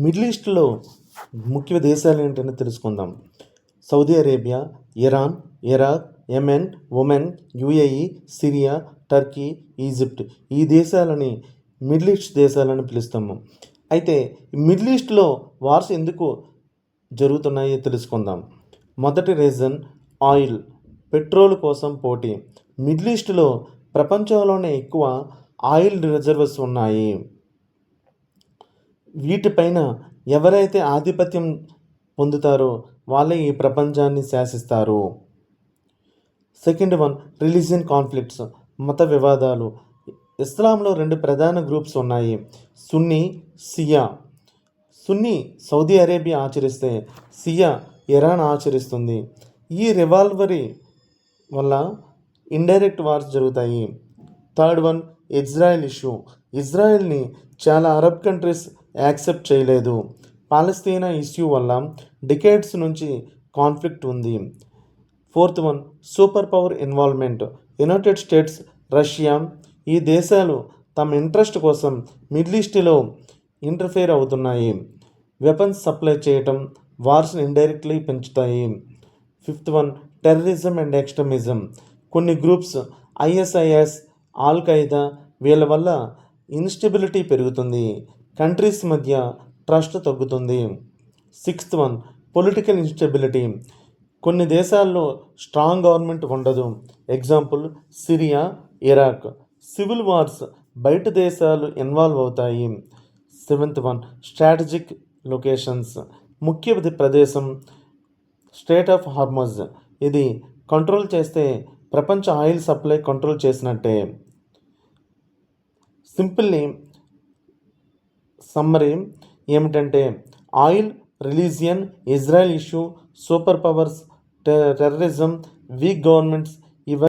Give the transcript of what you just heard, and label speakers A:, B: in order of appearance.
A: Middle ఈస్ట్లో ముఖ్య దేశాలు ఏంటని తెలుసుకుందాం. Saudi Arabia, Iran, Iraq, Yemen, Oman, UAE, Syria, Turkey, Egypt. ఈ దేశాలని మిడిల్ ఈస్ట్ దేశాలని పిలుస్తాము. అయితే మిడిల్ ఈస్ట్లో వార్స్ ఎందుకు జరుగుతున్నాయో తెలుసుకుందాం. మొదటి రీజన్ ఆయిల్, పెట్రోల్ కోసం పోటీ. మిడిల్ ఈస్ట్లో ప్రపంచంలోనే ఎక్కువ ఆయిల్ రిజర్వ్స్ ఉన్నాయి. వీటిపైన ఎవరైతే ఆధిపత్యం పొందుతారో వాళ్ళే ఈ ప్రపంచాన్ని శాసిస్తారు. సెకండ్ వన్, రిలీజియన్ కాన్ఫ్లిక్ట్స్, మత వివాదాలు. ఇస్లాంలో రెండు ప్రధాన గ్రూప్స్ ఉన్నాయి, సున్నీ, షియా. సున్నీ సౌదీ అరేబియా ఆచరిస్తే షియా ఇరాన్ ఆచరిస్తుంది. ఈ రివాల్వరీ వల్ల ఇండైరెక్ట్ వార్స్ జరుగుతాయి. Third one, Israel issue. ఇజ్రాయెల్ని చాలా అరబ్ కంట్రీస్ యాక్సెప్ట్ చేయలేదు. పాలస్తీనా ఇష్యూ వల్ల డికేడ్స్ నుంచి కాన్ఫ్లిక్ట్ ఉంది. Fourth one, super power involvement. United States, Russia ఈ దేశాలు తమ ఇంట్రెస్ట్ కోసం మిడిల్ ఈస్ట్లో ఇంటర్ఫేర్ అవుతున్నాయి. వెపన్స్ సప్లై చేయటం వార్స్ని ఇండైరెక్ట్లీ పెంచుతాయి. Fifth one, terrorism and extremism. కొన్ని గ్రూప్స్ ఐఎస్ఐఎస్, ఆల్ ఖైదా వీళ్ళ వల్ల ఇన్స్టెబిలిటీ పెరుగుతుంది, కంట్రీస్ మధ్య ట్రస్ట్ తగ్గుతుంది. Sixth one, political instability. కొన్ని దేశాల్లో స్ట్రాంగ్ గవర్నమెంట్ ఉండదు. Example Syria, Iraq. Civil wars, బయట దేశాలు ఇన్వాల్వ్ అవుతాయి. Seventh one, strategic locations. ముఖ్య ప్రదేశం స్ట్రేట్ ఆఫ్ హార్మజ్. ఇది కంట్రోల్ చేస్తే ప్రపంచ ఆయిల్ సప్లై కంట్రోల్ చేసినట్టే. సింపుల్లీ సమ్మరీ ఏమిటంటే oil, religion, Israel issue, super powers, terrorism, week governments,